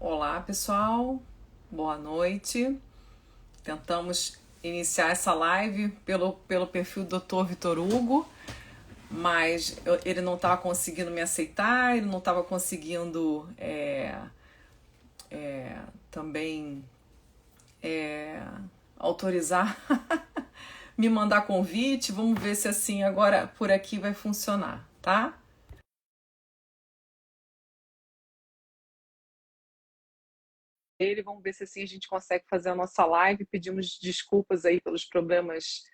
Olá, pessoal. Boa noite. Tentamos iniciar essa live pelo perfil do Dr. Vitor Hugo, mas ele não estava conseguindo me aceitar, ele não estava conseguindo também autorizar me mandar convite. Vamos ver se assim agora por aqui vai funcionar, tá? Vamos ver se assim a gente consegue fazer a nossa live. Pedimos desculpas aí pelos problemas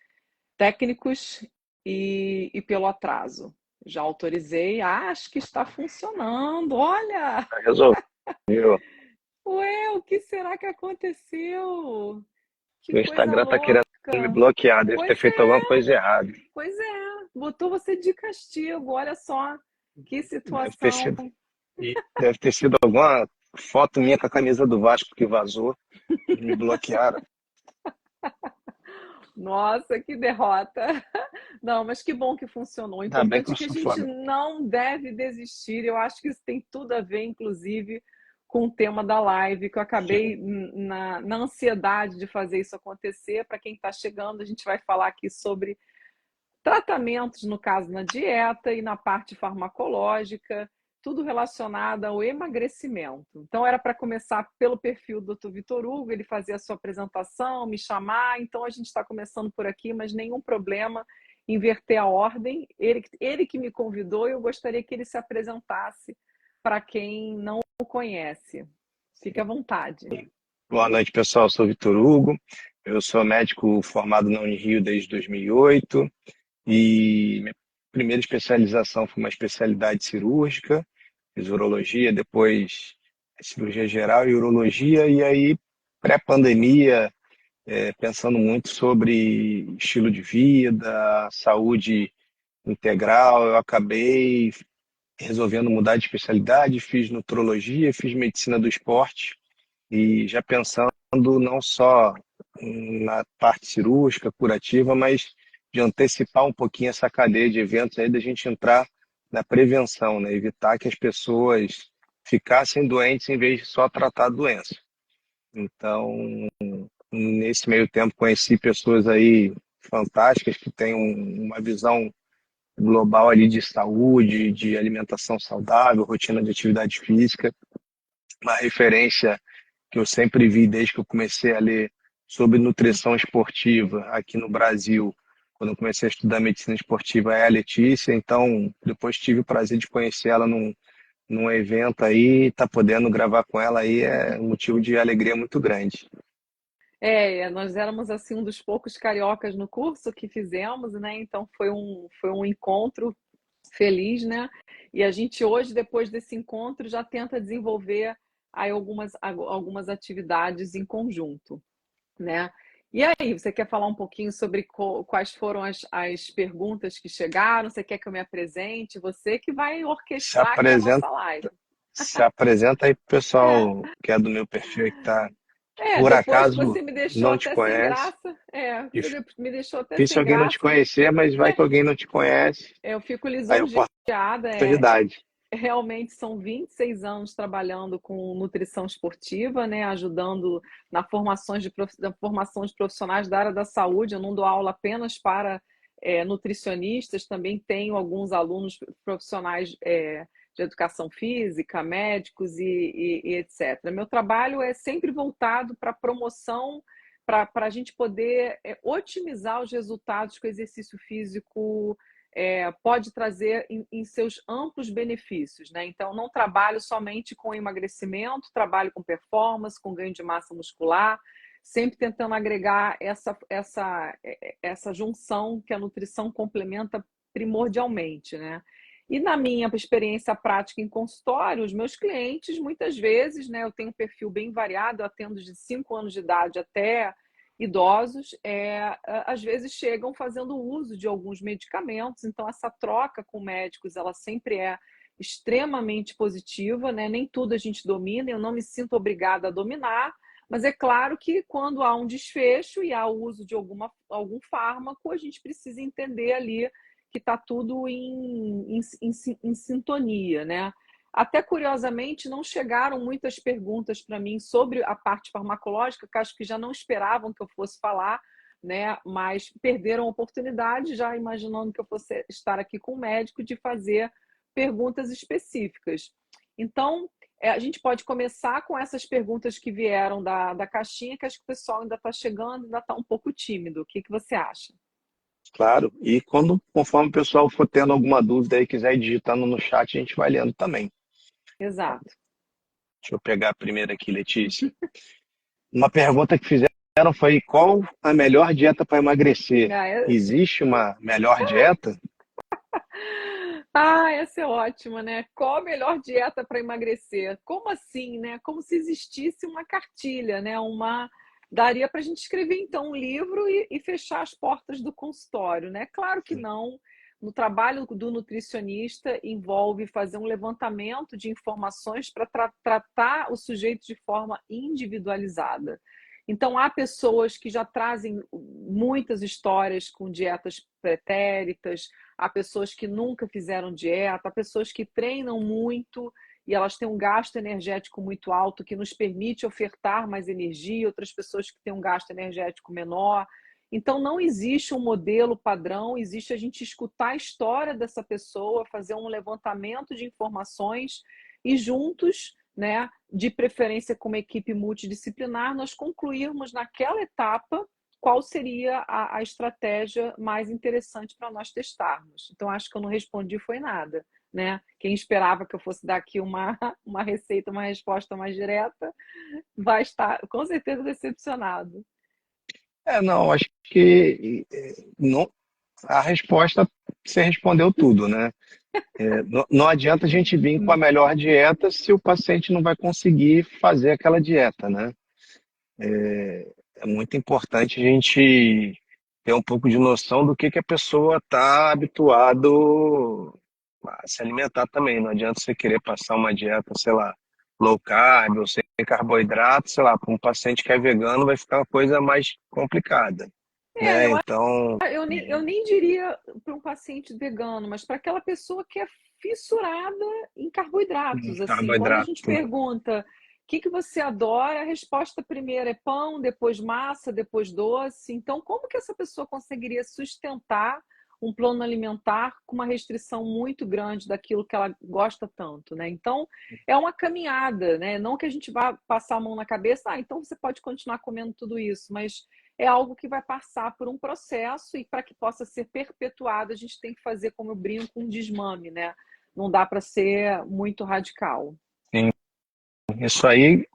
técnicos e pelo atraso. Já autorizei, acho que está funcionando. Olha! Resolveu. Ué, o que será que aconteceu? Que O coisa Instagram tá querendo me louca! bloquear, deve ter Pois feito é, alguma coisa errada. pois é. Botou você de castigo. Olha só que Deve ter situação. sido, deve ter sido alguma foto minha com a camisa do Vasco que vazou. Me bloquearam. Nossa, que derrota! Não, mas que bom que funcionou. O Ainda bem que importante eu é que a sou gente Flamengo. não deve desistir. Eu acho que isso tem tudo a ver, inclusive, com o tema da live, que eu acabei Sim. na ansiedade de fazer isso acontecer. Para quem está chegando, a gente vai falar aqui sobre tratamentos, no caso, na dieta e na parte farmacológica, tudo relacionado ao emagrecimento. Então, era para começar pelo perfil do Dr. Vitor Hugo, ele fazia a sua apresentação, me chamar. Então, a gente está começando por aqui, mas nenhum problema inverter a ordem. Ele que me convidou, eu gostaria que ele se apresentasse para quem não o conhece. Fique à vontade. Boa noite, pessoal. Eu sou Vitor Hugo. Eu sou médico formado na Unirio desde 2008 e minha primeira especialização foi uma especialidade cirúrgica, fiz urologia, depois cirurgia geral e urologia, e aí pré-pandemia, pensando muito sobre estilo de vida, saúde integral, eu acabei resolvendo mudar de especialidade, fiz nutrologia, fiz medicina do esporte e já pensando não só na parte cirúrgica, curativa, mas de antecipar um pouquinho essa cadeia de eventos aí da gente entrar na prevenção, né? Evitar que as pessoas ficassem doentes em vez de só tratar a doença. Então, nesse meio tempo, conheci pessoas aí fantásticas que têm uma visão global ali de saúde, de alimentação saudável, rotina de atividade física. Uma referência que eu sempre vi desde que eu comecei a ler sobre nutrição esportiva aqui no Brasil, quando eu comecei a estudar medicina esportiva, é a Letícia. Então, depois tive o prazer de conhecer ela num evento aí, tá podendo gravar com ela aí é um motivo de alegria muito grande. Nós éramos assim um dos poucos cariocas no curso que fizemos, né? Então foi um encontro feliz, né? E a gente hoje, depois desse encontro, já tenta desenvolver aí algumas atividades em conjunto, né? E aí, você quer falar um pouquinho sobre quais foram as perguntas que chegaram? Você quer que eu me apresente? Você que vai Se orquestrar aqui a apresenta, nossa live. se apresenta aí pro É, pessoal que é do meu perfil aí que tá, por depois que acaso você me deixou não te até sem conhece. graça, me deixou até Difícil sem alguém não te graça, conhecer, mas vai que alguém não te conhece. eu fico Aí, lisonjeada. oportunidade. Realmente são 26 anos trabalhando com nutrição esportiva, né, ajudando na formação de profissionais da área da saúde. Eu não dou aula apenas para nutricionistas, também tenho alguns alunos profissionais de educação física, médicos e etc. Meu trabalho é sempre voltado para a promoção, para a gente poder otimizar os resultados que o exercício físico pode trazer em seus amplos benefícios, né? Então, não trabalho somente com emagrecimento, trabalho com performance, com ganho de massa muscular, sempre tentando agregar essa junção que a nutrição complementa primordialmente, né? E na minha experiência prática em consultório, os meus clientes, muitas vezes, né, eu tenho um perfil bem variado, eu atendo de 5 anos de idade até idosos, às vezes chegam fazendo uso de alguns medicamentos, então essa troca com médicos, ela sempre é extremamente positiva, né? Nem tudo a gente domina, eu não me sinto obrigada a dominar, mas é claro que quando há um desfecho e há o uso de algum fármaco, a gente precisa entender ali que está tudo em sintonia, né? Até curiosamente, não chegaram muitas perguntas para mim sobre a parte farmacológica, que acho que já não esperavam que eu fosse falar, né? Mas perderam a oportunidade, já imaginando que eu fosse estar aqui com o médico, de fazer perguntas específicas. Então, a gente pode começar com essas perguntas que vieram da caixinha, que acho que o pessoal ainda está chegando, ainda está um pouco tímido. O que que você acha? Claro. E conforme o pessoal for tendo alguma dúvida e quiser ir digitando no chat, a gente vai lendo também. Exato. Deixa eu pegar a primeira aqui, Letícia. Uma pergunta que fizeram foi: qual a melhor dieta para emagrecer? Ah, Existe uma melhor dieta? essa é ótima, né? Qual a melhor dieta para emagrecer? Como assim, né? Como se existisse uma cartilha, né? Daria para a gente escrever então um livro e fechar as portas do consultório, né? Claro que não. No trabalho do nutricionista envolve fazer um levantamento de informações para tratar o sujeito de forma individualizada. Então, há pessoas que já trazem muitas histórias com dietas pretéritas, há pessoas que nunca fizeram dieta, há pessoas que treinam muito e elas têm um gasto energético muito alto que nos permite ofertar mais energia, outras pessoas que têm um gasto energético menor. Então, não existe um modelo padrão, existe a gente escutar a história dessa pessoa, fazer um levantamento de informações e juntos, né, de preferência com uma equipe multidisciplinar, nós concluirmos naquela etapa qual seria a estratégia mais interessante para nós testarmos. Então, acho que eu não respondi foi nada, né? Quem esperava que eu fosse dar aqui uma receita, uma resposta mais direta, vai estar com certeza decepcionado. Não, acho que não, a resposta, você respondeu tudo, né? Não adianta a gente vir com a melhor dieta se o paciente não vai conseguir fazer aquela dieta, né? É muito importante a gente ter um pouco de noção do que a pessoa está habituado a se alimentar também. Não adianta você querer passar uma dieta, sei lá, low carb ou sem carboidrato, sei lá, para um paciente que é vegano vai ficar uma coisa mais complicada, É, né? Então, eu nem diria para um paciente vegano, mas para aquela pessoa que é fissurada em carboidratos, assim. Quando a carboidrato. gente pergunta o que que você adora, a resposta primeiro é pão, depois massa, depois doce. Então, como que essa pessoa conseguiria sustentar um plano alimentar com uma restrição muito grande daquilo que ela gosta tanto, né? Então, é uma caminhada, né? Não que a gente vá passar a mão na cabeça, então você pode continuar comendo tudo isso, mas é algo que vai passar por um processo e para que possa ser perpetuado, a gente tem que fazer, como eu brinco, um desmame, né? Não dá para ser muito radical. Sim, isso aí,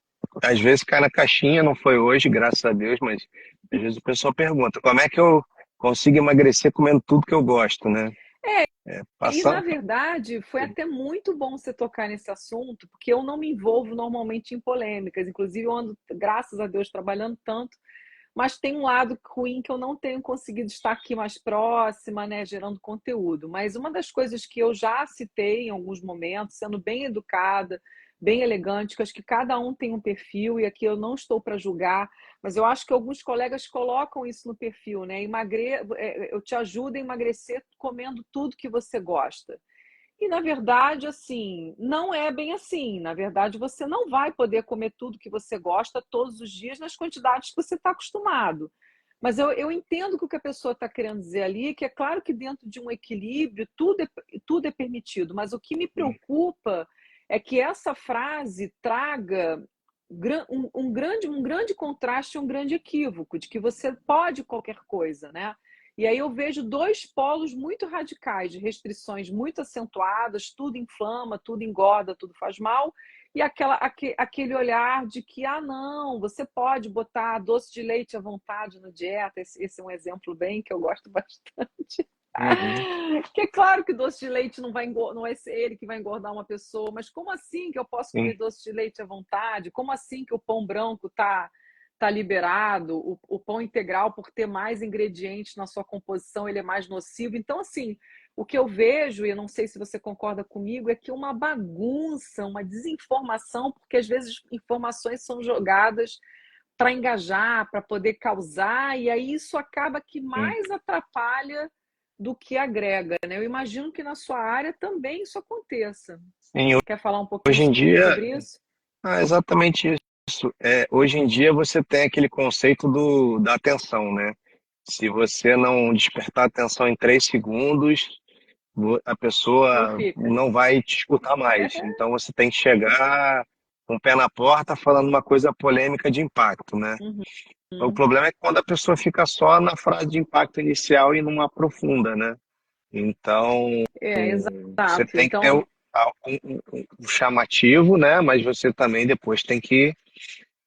às vezes cai na caixinha, não foi hoje, graças a Deus, mas às vezes o pessoal pergunta, como é que eu consigo emagrecer comendo tudo que eu gosto, né? E, na Passando. verdade, foi até muito bom você tocar nesse assunto, porque eu não me envolvo normalmente em polêmicas. Inclusive, eu ando, graças a Deus, trabalhando tanto, mas tem um lado ruim que eu não tenho conseguido estar aqui mais próxima, né, gerando conteúdo. Mas uma das coisas que eu já citei em alguns momentos, sendo bem educada, bem elegante, que eu acho que cada um tem um perfil, e aqui eu não estou para julgar, mas eu acho que alguns colegas colocam isso no perfil, né? Eu te ajudo a emagrecer comendo tudo que você gosta. E, na verdade, assim, não é bem assim. Na verdade, você não vai poder comer tudo que você gosta todos os dias nas quantidades que você está acostumado. Mas eu entendo que o que a pessoa está querendo dizer ali, que é claro que dentro de um equilíbrio tudo é permitido, mas o que me preocupa é que essa frase traga um grande contraste, um grande equívoco, de que você pode qualquer coisa, né? E aí eu vejo dois polos muito radicais, de restrições muito acentuadas, tudo inflama, tudo engorda, tudo faz mal, e aquele olhar de que, não, você pode botar doce de leite à vontade na dieta, esse é um exemplo bem que eu gosto bastante. Uhum. Que é claro que doce de leite não vai ser ele que vai engordar uma pessoa, mas como assim que eu posso Sim. comer doce de leite à vontade? Como assim que o pão branco tá liberado, o pão integral, por ter mais ingredientes na sua composição, ele é mais nocivo. Então, assim, o que eu vejo, e eu não sei se você concorda comigo, é que uma bagunça, uma desinformação, porque às vezes informações são jogadas para engajar, para poder causar, e aí isso acaba que Sim. mais atrapalha do que agrega, né? Eu imagino que na sua área também isso aconteça. Sim, Quer falar um pouquinho hoje em dia, sobre isso? exatamente isso. Hoje em dia você tem aquele conceito da atenção, né? Se você não despertar atenção em 3 segundos, a Não pessoa fica. não vai te escutar mais. Então você tem que chegar com o pé na porta falando uma coisa polêmica de impacto, né? O Uhum. problema é quando a pessoa fica só na frase de impacto inicial e não aprofunda, né? Então, É, você exato. tem que ter Então, um chamativo, né? Mas você também depois tem que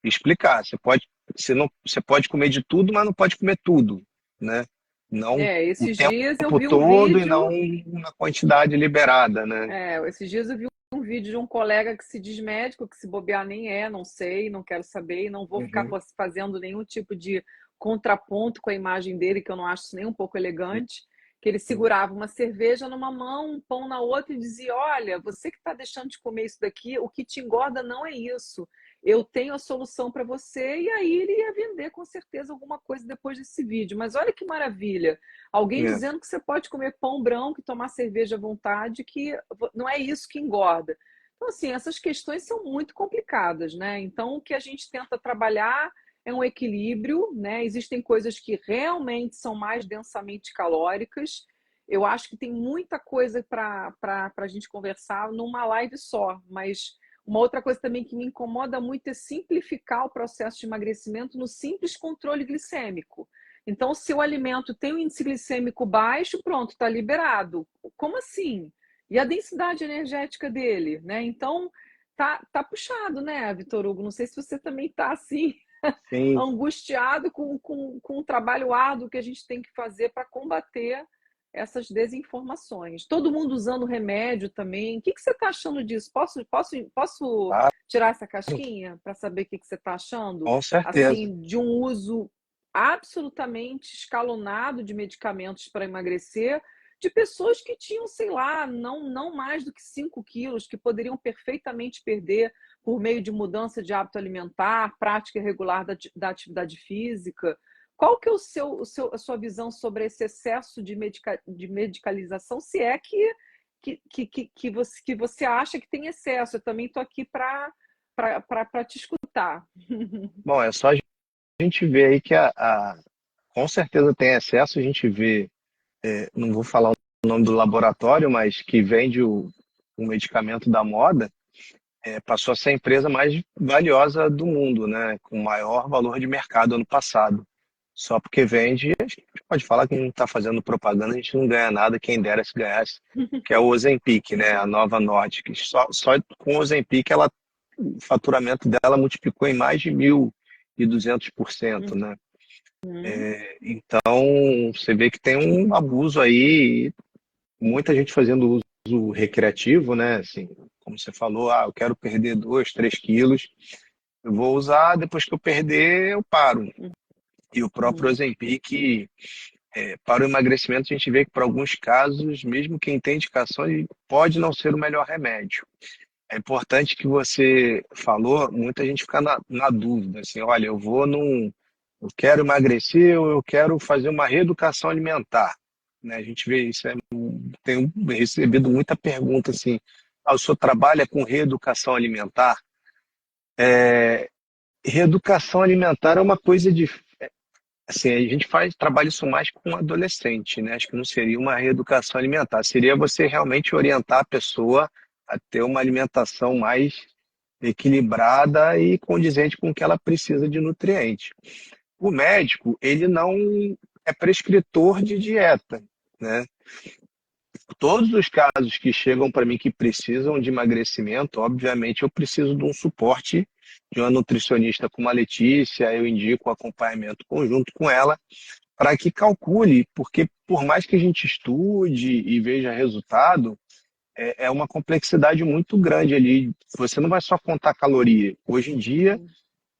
explicar. Você pode comer de tudo, mas não pode comer tudo, né? Não o esses dias eu tempo vi um todo e não vídeo. na quantidade liberada, né? Esses dias eu vi um vídeo de um colega que se diz médico, que se bobear nem é, não sei, não quero saber, e não vou ficar Uhum. fazendo nenhum tipo de contraponto com a imagem dele, que eu não acho isso nem um pouco elegante, que ele segurava uma cerveja numa mão, um pão na outra e dizia: Olha, você que está deixando de comer isso daqui, o que te engorda não é isso. Eu tenho a solução para você, e aí ele ia vender com certeza alguma coisa depois desse vídeo. Mas olha que maravilha! Alguém É, dizendo que você pode comer pão branco e tomar cerveja à vontade, que não é isso que engorda. Então, assim, essas questões são muito complicadas, né? Então, o que a gente tenta trabalhar é um equilíbrio, né? Existem coisas que realmente são mais densamente calóricas. Eu acho que tem muita coisa para a gente conversar numa live só, mas uma outra coisa também que me incomoda muito é simplificar o processo de emagrecimento no simples controle glicêmico. Então, se o alimento tem um índice glicêmico baixo, pronto, está liberado. Como assim? E a densidade energética dele, né? Então, tá puxado, né, Vitor Hugo? Não sei se você também está assim, sim. angustiado com o trabalho árduo que a gente tem que fazer para combater essas desinformações. Todo mundo usando remédio também. O que você está achando disso? Posso Claro, tirar essa casquinha para saber o que você está achando? com certeza. Assim, de um uso absolutamente escalonado de medicamentos para emagrecer, de pessoas que tinham, sei lá, não mais do que 5 quilos, que poderiam perfeitamente perder por meio de mudança de hábito alimentar, prática regular da atividade física. Qual que é a sua visão sobre esse excesso de medicalização, se é que você acha que tem excesso? Eu também estou aqui para te escutar. Bom, é só a gente ver aí que com certeza tem excesso, a gente vê, não vou falar o nome do laboratório, mas que vende o medicamento da moda, passou a ser a empresa mais valiosa do mundo, né? Com maior valor de mercado ano passado. Só porque vende, a gente pode falar que não está fazendo propaganda, a gente não ganha nada, quem dera se ganhasse, que é o Ozempic, né? A nova Nordic. Só com o Ozempic, o faturamento dela multiplicou em mais de 1.200%, né? Uhum. Então, você vê que tem um abuso aí, muita gente fazendo uso recreativo, né? Assim, como você falou, eu quero perder 2, 3 quilos, eu vou usar, depois que eu perder, eu paro. E o próprio Uhum. Ozempic, para o emagrecimento, a gente vê que, para alguns casos, mesmo quem tem indicação, ele pode não ser o melhor remédio. É importante que você falou, muita gente fica na dúvida, assim, olha, eu quero emagrecer ou eu quero fazer uma reeducação alimentar, né? A gente vê isso, tenho recebido muita pergunta assim, o senhor trabalha com reeducação alimentar? Reeducação alimentar é uma coisa de, assim, a gente trabalha isso mais com adolescente, né? Acho que não seria uma reeducação alimentar, seria você realmente orientar a pessoa a ter uma alimentação mais equilibrada e condizente com o que ela precisa de nutrientes. O médico, ele não é prescritor de dieta, né? Todos os casos que chegam para mim que precisam de emagrecimento, obviamente eu preciso de um suporte de uma nutricionista como a Letícia, eu indico o acompanhamento conjunto com ela para que calcule, porque por mais que a gente estude e veja resultado, é uma complexidade muito grande ali. Você não vai só contar caloria. Hoje em dia,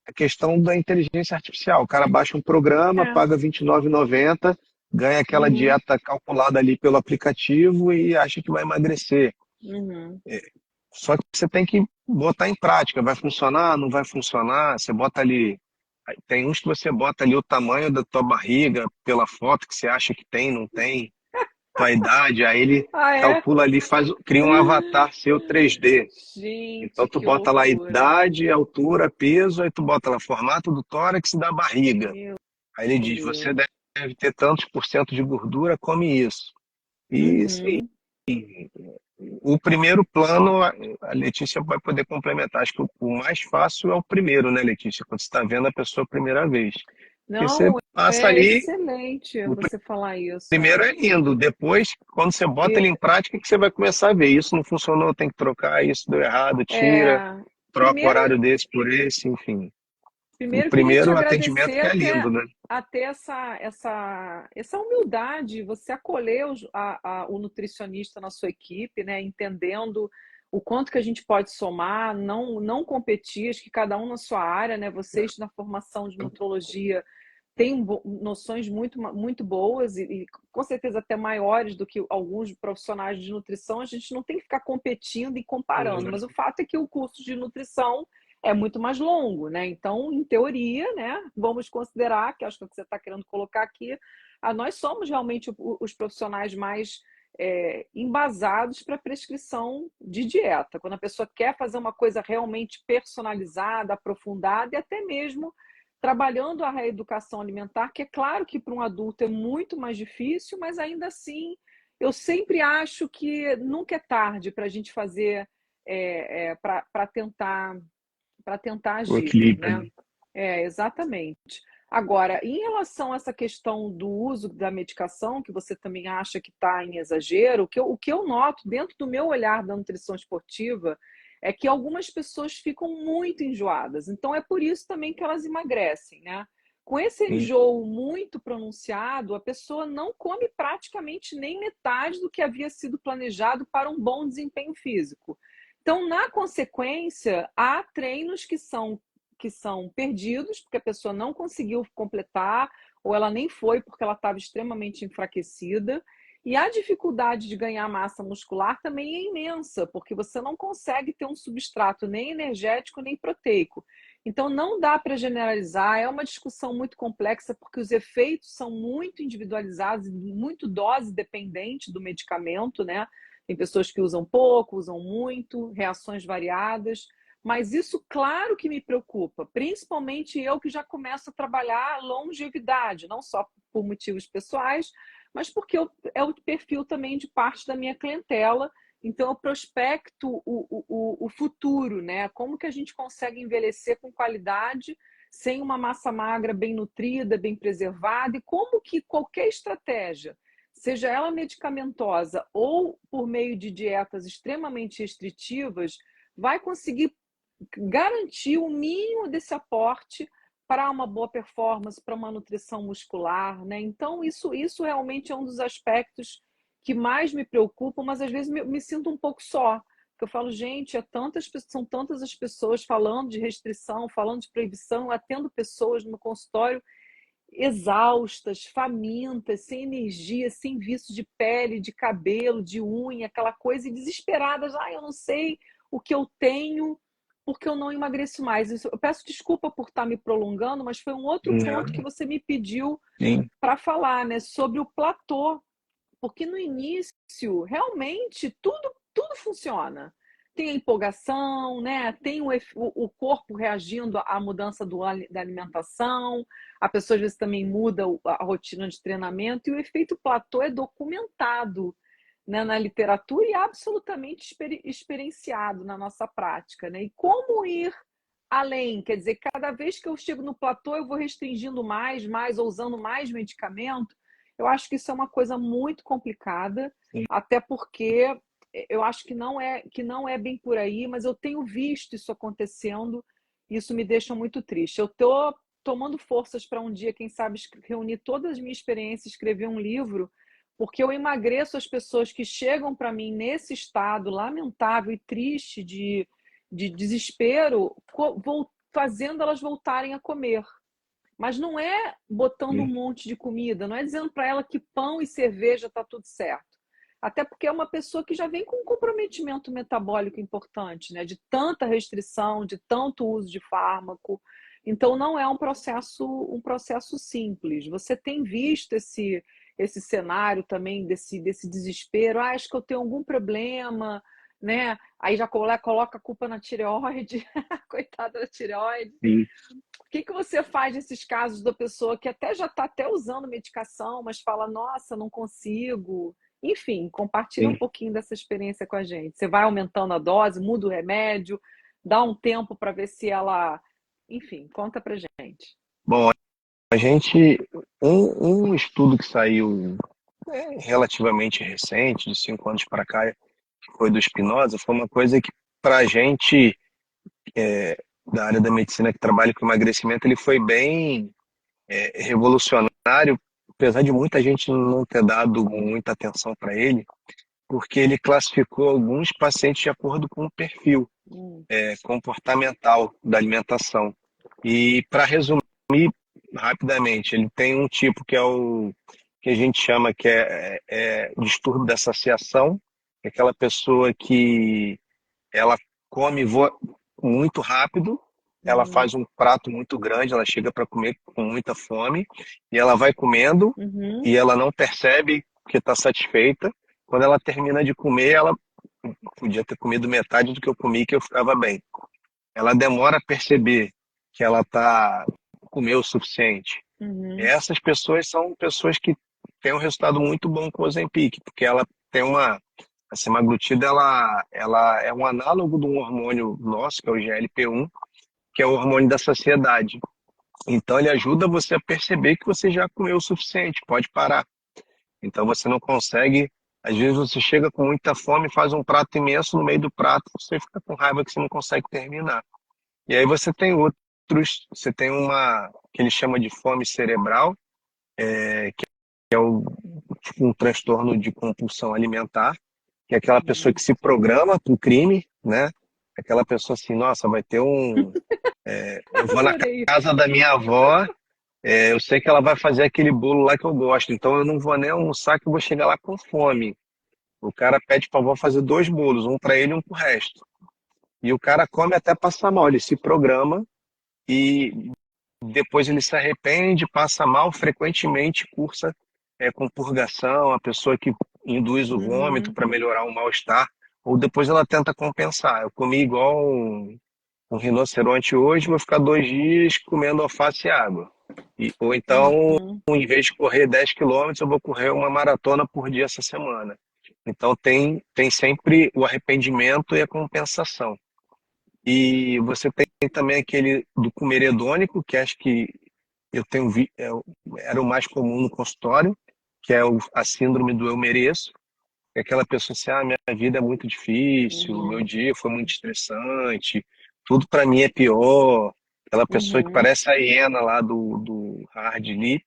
a questão da inteligência artificial. O cara baixa um programa, É. paga R$ 29,90, ganha aquela Uhum. dieta calculada ali pelo aplicativo e acha que vai emagrecer. Uhum. Só que você tem que botar em prática. Vai funcionar? Não vai funcionar? Você bota ali. Tem uns que você bota ali o tamanho da tua barriga pela foto que você acha que tem, não tem. tua idade, aí ele Ah, é? calcula ali, cria um avatar seu 3D. Então Gente, tu que bota lá loucura. idade, altura, peso, aí tu bota lá formato do tórax e da barriga. Meu Aí ele diz, você Deus. deve ter tantos por cento de gordura, come isso. E sim, Uhum. o primeiro plano, a Letícia vai poder complementar. Acho que o mais fácil é o primeiro, né, Letícia? Quando você está vendo a pessoa a primeira vez. Porque você Não, passa é ali, excelente o você falar isso. primeiro É. é lindo, depois, quando você bota ele E, em prática, que você vai começar a ver. Isso não funcionou, tem que trocar, isso deu errado, tira, é, troca o primeiro, horário desse por esse, enfim. O primeiro queria te primeiro atendimento agradecer que é lindo, né? até essa humildade, você acolher o nutricionista na sua equipe, né? Entendendo o quanto que a gente pode somar, não competir, acho que cada um na sua área, né? Vocês na formação de nutrologia têm noções muito boas e com certeza até maiores do que alguns profissionais de nutrição. A gente não tem que ficar competindo e comparando, mas o fato é que o curso de nutrição é muito mais longo, né? Então, em teoria, né, vamos considerar, que acho que é o que você está querendo colocar aqui, nós somos realmente os profissionais mais embasados para prescrição de dieta. Quando a pessoa quer fazer uma coisa realmente personalizada, aprofundada e até mesmo trabalhando a reeducação alimentar, que é claro que para um adulto é muito mais difícil, mas ainda assim eu sempre acho que nunca é tarde para a gente fazer, para tentar O agir, equilíbrio, né? né? Exatamente. Agora, em relação a essa questão do uso da medicação, que você também acha que está em exagero, o que eu noto dentro do meu olhar da nutrição esportiva é que algumas pessoas ficam muito enjoadas. Então, é por isso também que elas emagrecem, né? Com esse Sim. enjoo muito pronunciado, a pessoa não come praticamente nem metade do que havia sido planejado para um bom desempenho físico. Então, na consequência, há treinos que são perdidos, porque a pessoa não conseguiu completar, ou ela nem foi porque ela estava extremamente enfraquecida. E a dificuldade de ganhar massa muscular também é imensa, porque você não consegue ter um substrato nem energético nem proteico. Então, não dá para generalizar, é uma discussão muito complexa, porque os efeitos são muito individualizados, muito dose dependente do medicamento, né? Tem pessoas que usam pouco, usam muito, reações variadas. Mas isso, claro que me preocupa, principalmente eu que já começo a trabalhar longevidade, não só por motivos pessoais, mas porque é o perfil também de parte da minha clientela. Então, eu prospecto o futuro, né? Como que a gente consegue envelhecer com qualidade, sem uma massa magra bem nutrida, bem preservada, e como que qualquer estratégia, seja ela medicamentosa ou por meio de dietas extremamente restritivas, vai conseguir garantir o mínimo desse aporte para uma boa performance, para uma nutrição muscular, né? Então, isso realmente é um dos aspectos que mais me preocupam, mas às vezes me sinto um pouco só. Porque eu falo, gente, são tantas as pessoas falando de restrição, falando de proibição, eu atendo pessoas no meu consultório exaustas, famintas, sem energia, sem vício de pele, de cabelo, de unha, aquela coisa, e desesperadas. Eu não sei o que eu tenho, porque eu não emagreço mais. Eu peço desculpa por estar me prolongando, mas foi um outro ponto que Não, você me pediu sim. para falar, né, sobre o platô, porque no início, realmente, tudo funciona. Tem a empolgação, né? Tem o corpo reagindo à mudança da alimentação, a pessoa às vezes também muda a rotina de treinamento, e o efeito platô é documentado, né, na literatura e absolutamente experienciado na nossa prática, né? E como ir além? Quer dizer, cada vez que eu chego no platô, eu vou restringindo mais, ou usando mais medicamento. Eu acho que isso é uma coisa muito complicada, Sim. até porque eu acho que não é bem por aí, mas eu tenho visto isso acontecendo e isso me deixa muito triste. Eu estou tomando forças para um dia, quem sabe, reunir todas as minhas experiências, escrever um livro, porque eu emagreço as pessoas que chegam para mim nesse estado lamentável e triste de desespero, fazendo elas voltarem a comer. Mas não é botando um Sim. monte de comida, não é dizendo para ela que pão e cerveja está tudo certo. Até porque é uma pessoa que já vem com um comprometimento metabólico importante, né? De tanta restrição, de tanto uso de fármaco. Então não é um processo simples. Você tem visto esse cenário também desse desespero. Ah, acho que eu tenho algum problema, né? Aí já coloca a culpa na tireoide, coitada da tireoide. Sim, O que que você faz nesses casos da pessoa que até já está até usando medicação, mas fala, nossa, não consigo? Enfim, compartilha um sim. pouquinho dessa experiência com a gente. Você vai aumentando a dose, muda o remédio, dá um tempo para ver se ela. Enfim, conta pra gente. Bom, a gente, um estudo que saiu relativamente recente, de 5 anos para cá, que foi do Spinoza, foi uma coisa que, para a gente, da área da medicina que trabalha com emagrecimento, ele foi bem revolucionário, apesar de muita gente não ter dado muita atenção para ele, porque ele classificou alguns pacientes de acordo com o perfil Hum, comportamental da alimentação. E, para resumir rapidamente, ele tem um tipo que é o que a gente chama que é distúrbio da saciação, que é aquela pessoa que ela come muito rápido, ela uhum, faz um prato muito grande, ela chega para comer com muita fome e ela vai comendo uhum, e ela não percebe que está satisfeita. Quando ela termina de comer, ela podia ter comido metade do que eu comi que eu ficava bem. Ela demora a perceber que ela comeu o suficiente. uhum, Essas pessoas são pessoas que têm um resultado muito bom com o Ozempic, porque ela tem a semaglutida, ela é um análogo de um hormônio nosso, que é o GLP-1, que é o hormônio da saciedade. Então ele ajuda você a perceber que você já comeu o suficiente, pode parar. Então você não consegue, às vezes você chega com muita fome, faz um prato imenso, no meio do prato você fica com raiva que você não consegue terminar. E aí você tem outros, você tem uma que ele chama de fome cerebral, que é tipo um transtorno de compulsão alimentar, que é aquela pessoa uhum. que se programa para o crime, né? Aquela pessoa assim, nossa, vai ter eu vou na Adorei isso. casa da minha avó, eu sei que ela vai fazer aquele bolo lá que eu gosto, então eu não vou nem almoçar que eu vou chegar lá com fome. O cara pede para a avó fazer 2 bolos, um para ele e um para o resto. E o cara come até passar mal, ele se programa e depois ele se arrepende, passa mal, frequentemente cursa com purgação, a pessoa que induz o vômito Uhum. para melhorar o mal-estar, ou depois ela tenta compensar. Eu comi igual um rinoceronte hoje, vou ficar 2 dias comendo alface e água. Ou então, Uhum. em vez de correr 10 quilômetros, eu vou correr uma maratona por dia essa semana. Então tem sempre o arrependimento e a compensação. E você tem também aquele do comer hedônico, que acho que era o mais comum no consultório, que é a síndrome do eu mereço. É aquela pessoa assim, minha vida é muito difícil, meu Uhum. dia foi muito estressante, tudo para mim é pior. Aquela pessoa que Uhum. parece a hiena lá do Hard Lip,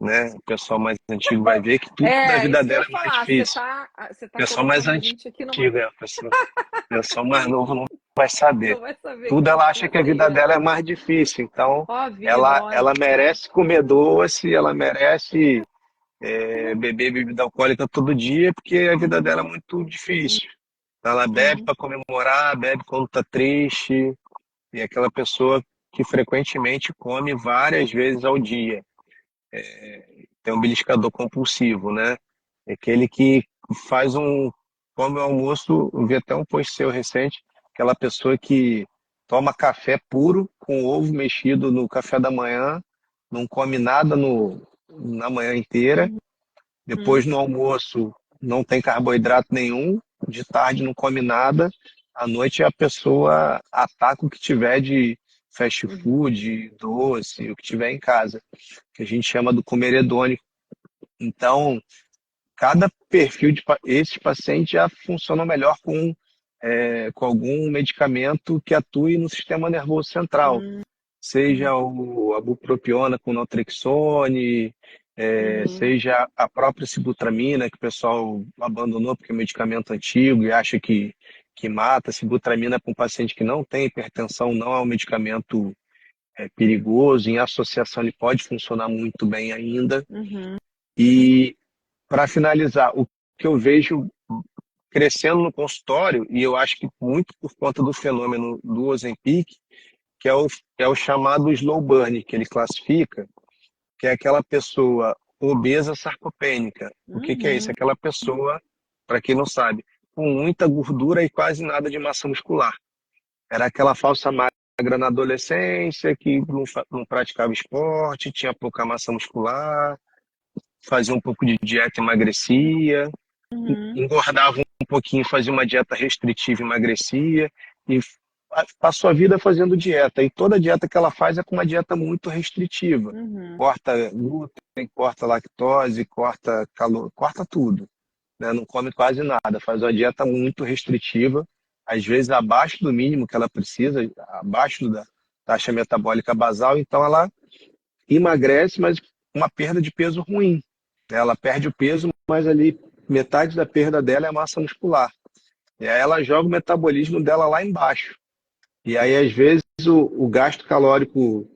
né? O pessoal mais antigo vai ver que tudo da É, vida isso que eu dela ia é mais falar. difícil. Você O tá pessoal mais colocando a gente aqui numa. antigo, o pessoal mais novo não vai saber. Não vai saber Tudo quem ela são acha que a essa vida dela é hiena. mais difícil. Então, Ó a vida, ela olha. merece comer doce, ela merece beber bebida alcoólica todo dia, porque a vida dela é muito difícil. Ela bebe Uhum. para comemorar, bebe quando está triste, e é aquela pessoa que frequentemente come várias vezes ao dia. Tem um beliscador compulsivo, né? É aquele que faz come o almoço, eu vi até um post seu recente, aquela pessoa que toma café puro com ovo mexido no café da manhã, não come nada na manhã inteira, depois Uhum. no almoço não tem carboidrato nenhum, de tarde não come nada, à noite a pessoa ataca o que tiver de fast Uhum. food, doce, o que tiver em casa, que a gente chama do comer hedônico. Então, cada perfil esses pacientes já funcionam melhor com algum medicamento que atue no sistema nervoso central, Uhum. seja a bupropiona com naltrexone, Uhum. seja a própria sibutramina, que o pessoal abandonou porque é medicamento antigo e acha que mata. Sibutramina para um paciente que não tem hipertensão não é um medicamento perigoso, em associação ele pode funcionar muito bem ainda. Uhum. E, para finalizar, o que eu vejo crescendo no consultório, e eu acho que muito por conta do fenômeno do Ozempic, que é o chamado slow burn, que ele classifica, que é aquela pessoa obesa sarcopênica. O que que é isso? Uhum, Aquela pessoa, para quem não sabe, com muita gordura e quase nada de massa muscular. Era aquela falsa magra na adolescência que não praticava esporte, tinha pouca massa muscular, fazia um pouco de dieta, emagrecia, uhum, engordava um pouquinho, fazia uma dieta restritiva, emagrecia e passou a vida fazendo dieta. E toda dieta que ela faz é com uma dieta muito restritiva. uhum, Corta glúten, corta lactose, corta calor, corta tudo, né? Não come quase nada, faz uma dieta muito restritiva, às vezes abaixo do mínimo que ela precisa, abaixo da taxa metabólica basal, então ela emagrece, mas uma perda de peso ruim, né? Ela perde o peso, mas ali metade da perda dela é a massa muscular. E aí ela joga o metabolismo dela lá embaixo. E aí, às vezes, o gasto calórico,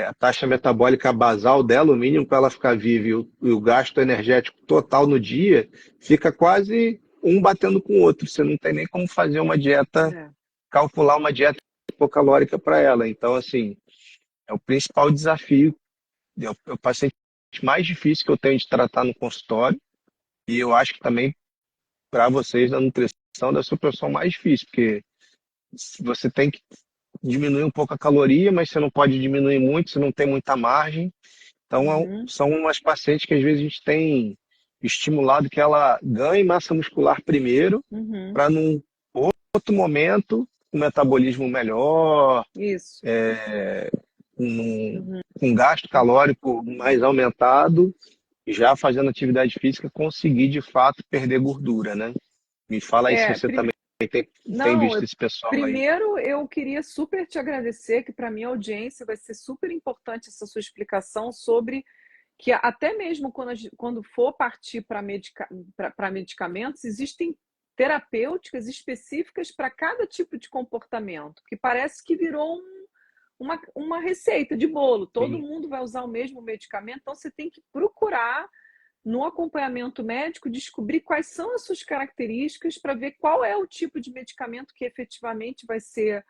a taxa metabólica basal dela, o mínimo para ela ficar viva, e o gasto energético total no dia, fica quase um batendo com o outro. Você não tem nem como fazer uma dieta, é. calcular uma dieta hipocalórica para ela. Então, assim, é o principal desafio, é o paciente mais difícil que eu tenho de tratar no consultório, e eu acho que também para vocês da nutrição deve ser a profissão mais difícil, porque você tem que diminuir um pouco a caloria, mas você não pode diminuir muito, você não tem muita margem. Então, Uhum, são umas pacientes que às vezes a gente tem estimulado que ela ganhe massa muscular primeiro, uhum, para num outro momento, um metabolismo melhor, isso. um, Uhum. um gasto calórico mais aumentado, já fazendo atividade física, conseguir de fato perder gordura, né? Me fala aí se É, você também tem não, visto esse pessoal aí. primeiro eu queria super te agradecer, que para minha audiência vai ser super importante essa sua explicação sobre que até mesmo quando for partir para medicamentos, existem terapêuticas específicas para cada tipo de comportamento, que parece que virou uma receita de bolo. Todo Sim. mundo vai usar o mesmo medicamento, então você tem que procurar no acompanhamento médico, descobrir quais são as suas características para ver qual é o tipo de medicamento que efetivamente vai ser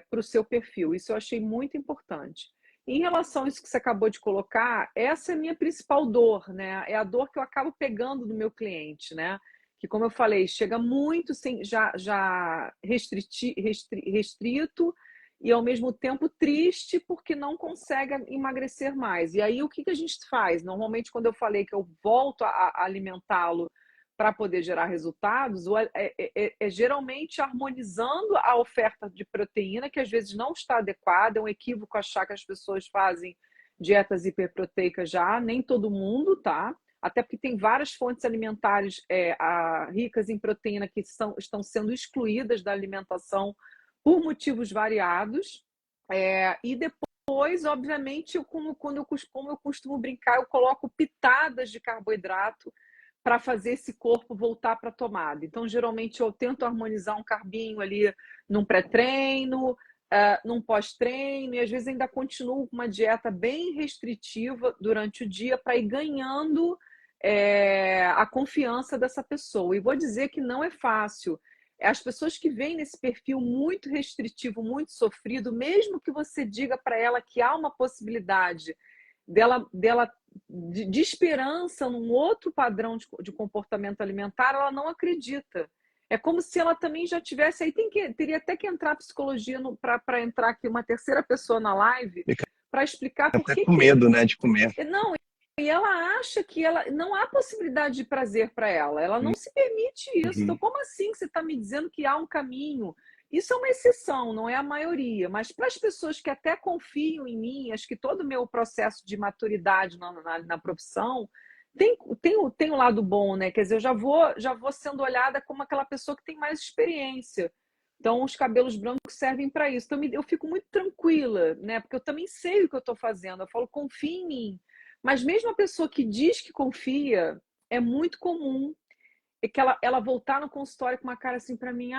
para o seu perfil. Isso eu achei muito importante. Em relação a isso que você acabou de colocar, essa é a minha principal dor, né? É a dor que eu acabo pegando do meu cliente, né? Que, como eu falei, chega muito sem, já restrito e ao mesmo tempo triste porque não consegue emagrecer mais. E aí o que a gente faz? Normalmente, quando eu falei que eu volto a alimentá-lo para poder gerar resultados, é geralmente harmonizando a oferta de proteína, que às vezes não está adequada, é um equívoco achar que as pessoas fazem dietas hiperproteicas já, nem todo mundo, tá? Até porque tem várias fontes alimentares ricas em proteína que estão sendo excluídas da alimentação por motivos variados. E depois, obviamente, como eu costumo brincar, eu coloco pitadas de carboidrato para fazer esse corpo voltar para a tomada. Então, geralmente, eu tento harmonizar um carbinho ali num pré-treino, num pós-treino, e às vezes ainda continuo com uma dieta bem restritiva durante o dia para ir ganhando a confiança dessa pessoa. E vou dizer que não é fácil. As pessoas que vêm nesse perfil muito restritivo, muito sofrido, mesmo que você diga para ela que há uma possibilidade dela de esperança num outro padrão de comportamento alimentar, ela não acredita. É como se ela também já tivesse. Aí teria até que entrar a psicologia para entrar aqui uma terceira pessoa na live Fica para explicar por até que com que. medo, né, de comer. Não, e ela acha que ela não há possibilidade de prazer para ela. Ela não se permite isso. Então, Uhum. como assim você está me dizendo que há um caminho? Isso é uma exceção, não é a maioria. Mas para as pessoas que até confiam em mim, acho que todo o meu processo de maturidade na profissão tem um lado bom, né? Quer dizer, eu já vou sendo olhada como aquela pessoa que tem mais experiência. Então, os cabelos brancos servem para isso. Então, eu fico muito tranquila, né? Porque eu também sei o que eu estou fazendo. Eu falo, confia em mim. Mas mesmo a pessoa que diz que confia, é muito comum que ela voltar no consultório com uma cara assim para mim,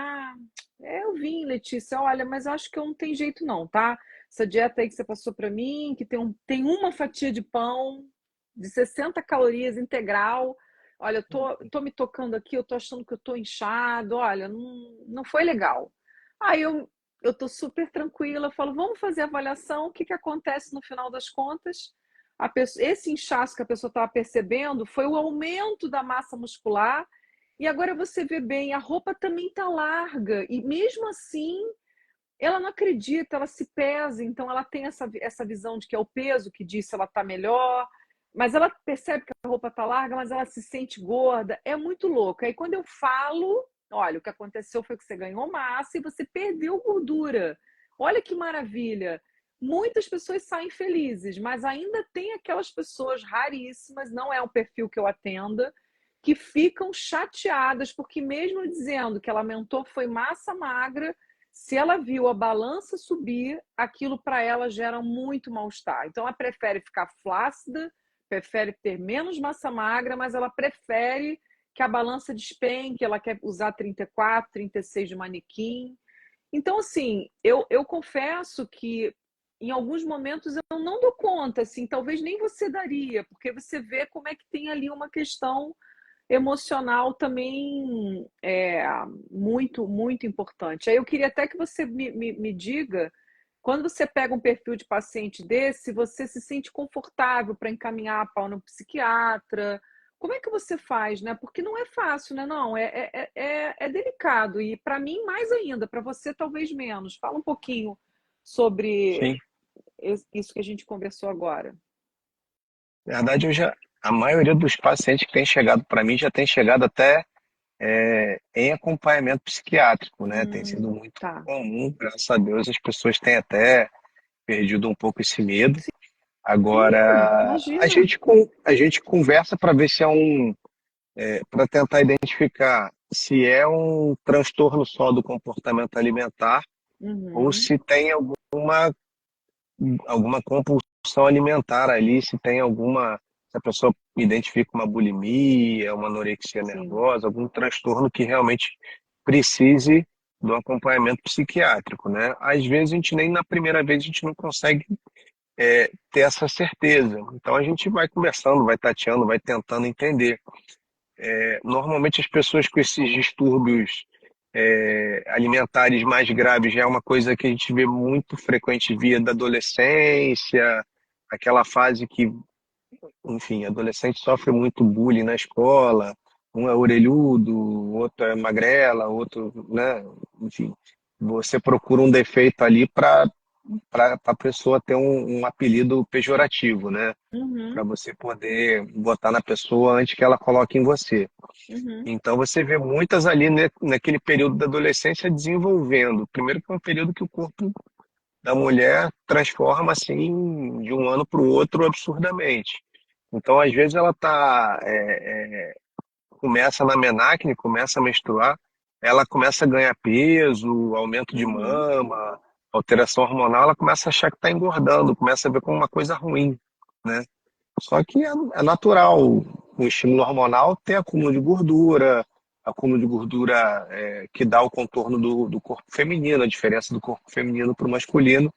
eu vim, Letícia, olha, mas acho que eu não tenho jeito não, tá? Essa dieta aí que você passou para mim, que tem uma fatia de pão de 60 calorias integral, olha, eu tô me tocando aqui, eu tô achando que eu tô inchado, olha, não foi legal. Aí eu tô super tranquila, eu falo, vamos fazer a avaliação, o que acontece no final das contas? esse inchaço que a pessoa estava percebendo foi o aumento da massa muscular. E agora você vê bem, a roupa também está larga. E mesmo assim, ela não acredita, ela se pesa. Então, ela tem essa visão de que é o peso que diz se ela está melhor. Mas ela percebe que a roupa está larga, mas ela se sente gorda. É muito louco. Aí, quando eu falo, olha, o que aconteceu foi que você ganhou massa e você perdeu gordura. Olha que maravilha. Muitas pessoas saem felizes, mas ainda tem aquelas pessoas raríssimas, não é um perfil que eu atenda, que ficam chateadas, porque mesmo dizendo que ela aumentou foi massa magra, se ela viu a balança subir, aquilo para ela gera muito mal-estar. Então ela prefere ficar flácida, prefere ter menos massa magra, mas ela prefere que a balança despenque, ela quer usar 34, 36 de manequim. Então, assim, eu confesso que em alguns momentos eu não dou conta, assim, talvez nem você daria, porque você vê como é que tem ali uma questão emocional também muito, muito importante. Aí eu queria até que você me diga, quando você pega um perfil de paciente desse, você se sente confortável para encaminhar para um psiquiatra? Como é que você faz, né? Porque não é fácil, né? Não, é delicado. E para mim, mais ainda, para você, talvez menos. Fala um pouquinho sobre Sim, isso que a gente conversou agora. na verdade, a maioria dos pacientes que têm chegado para mim já tem chegado até em acompanhamento psiquiátrico, né? Tem sido muito Tá. comum, graças a Deus, as pessoas têm até perdido um pouco esse medo. Sim, Agora, imagina. a gente conversa para ver se para tentar identificar se é um transtorno só do comportamento alimentar ou Uhum, se tem alguma compulsão alimentar ali, se a pessoa identifica uma bulimia, uma anorexia sim. nervosa, algum transtorno que realmente precise do acompanhamento psiquiátrico, né? Às vezes a gente nem na primeira vez a gente não consegue ter essa certeza. Então a gente vai conversando, vai tateando, vai tentando entender. Normalmente as pessoas com esses distúrbios alimentares mais graves já é uma coisa que a gente vê muito frequente via da adolescência, aquela fase que, enfim, adolescente sofre muito bullying na escola, um é orelhudo, o outro é magrela, outro, né? Enfim, você procura um defeito ali para a pessoa ter um apelido pejorativo, né? Para Uhum, você poder botar na pessoa antes que ela coloque em você. uhum, Então você vê muitas ali naquele período da adolescência desenvolvendo. Primeiro que é um período que o corpo da mulher transforma assim de um ano para o outro absurdamente. Então às vezes ela começa na menarque, começa a menstruar, ela começa a ganhar peso, aumento de uhum. mama, alteração hormonal, ela começa a achar que está engordando, começa a ver como uma coisa ruim, né? Só que é natural, com o estímulo hormonal, ter acúmulo de gordura que dá o contorno do corpo feminino, a diferença do corpo feminino para o masculino,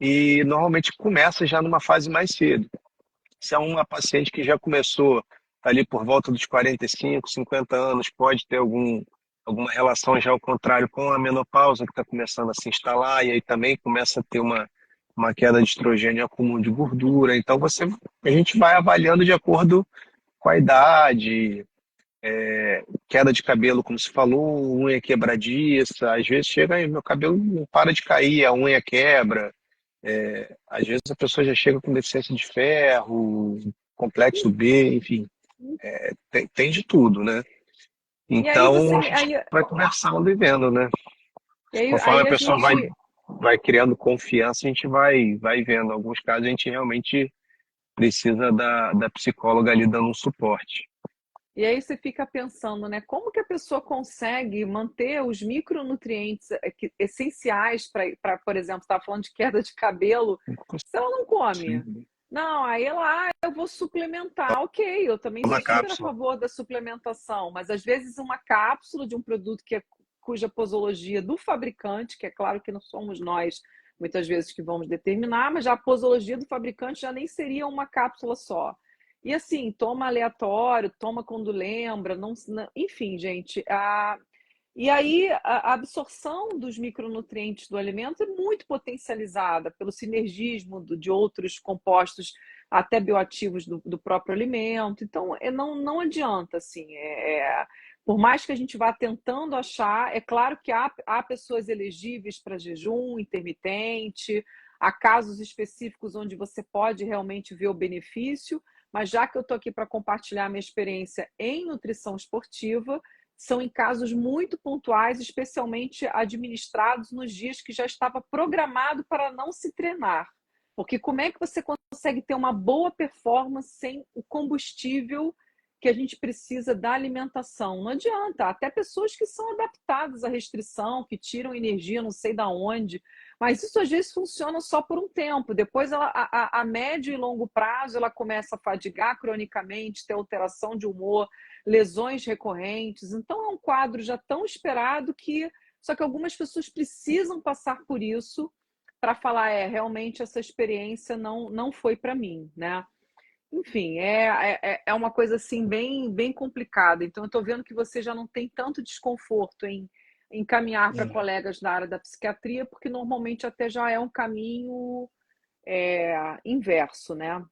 e normalmente começa já numa fase mais cedo. Se é uma paciente que já começou ali por volta dos 45, 50 anos, pode ter alguma relação já ao contrário com a menopausa que está começando a se instalar, e aí também começa a ter uma queda de estrogênio e acúmulo de gordura. Então a gente vai avaliando de acordo com a idade, queda de cabelo, como se falou, unha quebradiça, às vezes chega e meu cabelo não para de cair, a unha quebra. Às vezes a pessoa já chega com deficiência de ferro, complexo B, enfim, tem de tudo, né? E aí Então a gente vai conversando e vendo, né? Conforme a aí a pessoa gente vai criando confiança, a gente vai vendo. Em alguns casos a gente realmente precisa da psicóloga ali dando um suporte. e aí você fica pensando, né? Como que a pessoa consegue manter os micronutrientes essenciais para, por exemplo, estava falando de queda de cabelo, se ela não come? Não, aí ela, eu vou suplementar. Ok, eu também sou Uma super a cápsula. favor da suplementação, mas às vezes uma cápsula de um produto cuja posologia do fabricante, que é claro que não somos nós, muitas vezes, que vamos determinar, mas já a posologia do fabricante já nem seria uma cápsula só. E assim, toma aleatório, toma quando lembra, não, enfim, gente. E aí a absorção dos micronutrientes do alimento é muito potencializada pelo sinergismo de outros compostos, até bioativos do próprio alimento. Então, não adianta, assim, por mais que a gente vá tentando achar, é claro que há pessoas elegíveis para jejum intermitente, há casos específicos onde você pode realmente ver o benefício, mas já que eu estou aqui para compartilhar a minha experiência em nutrição esportiva, são em casos muito pontuais, especialmente administrados nos dias que já estava programado para não se treinar. Porque como é que você consegue ter uma boa performance sem o combustível que a gente precisa da alimentação? Não adianta. Até pessoas que são adaptadas à restrição, que tiram energia não sei da onde, mas isso às vezes funciona só por um tempo. Depois, a médio e longo prazo, ela começa a fadigar cronicamente, ter alteração de humor, lesões recorrentes. Então, é um quadro já tão esperado que... Só que algumas pessoas precisam passar por isso para falar, realmente essa experiência não foi para mim, né? Enfim, é uma coisa assim bem complicada. Então, eu estou vendo que você já não tem tanto desconforto em encaminhar para Hum, colegas da área da psiquiatria, porque normalmente até já é um caminho inverso, né?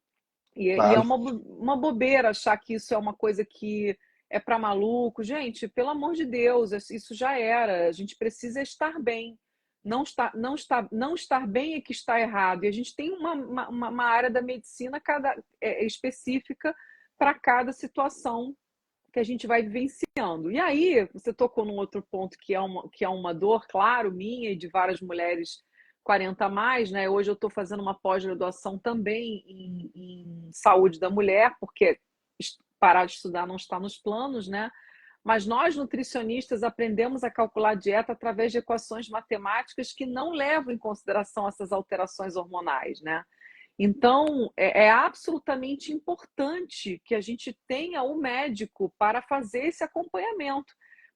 E é claro. uma bobeira achar que isso é uma coisa que é para maluco. Gente, pelo amor de Deus, isso já era. A gente precisa estar bem. Não estar bem é que está errado. E a gente tem uma área da medicina específica para cada situação que a gente vai vivenciando. E aí, você tocou num outro ponto que é uma dor, claro, minha e de várias mulheres 40 a mais, né? Hoje eu estou fazendo uma pós-graduação também em saúde da mulher, porque parar de estudar não está nos planos, né? Mas nós, nutricionistas, aprendemos a calcular a dieta através de equações matemáticas que não levam em consideração essas alterações hormonais, né? Então, é absolutamente importante que a gente tenha o médico para fazer esse acompanhamento,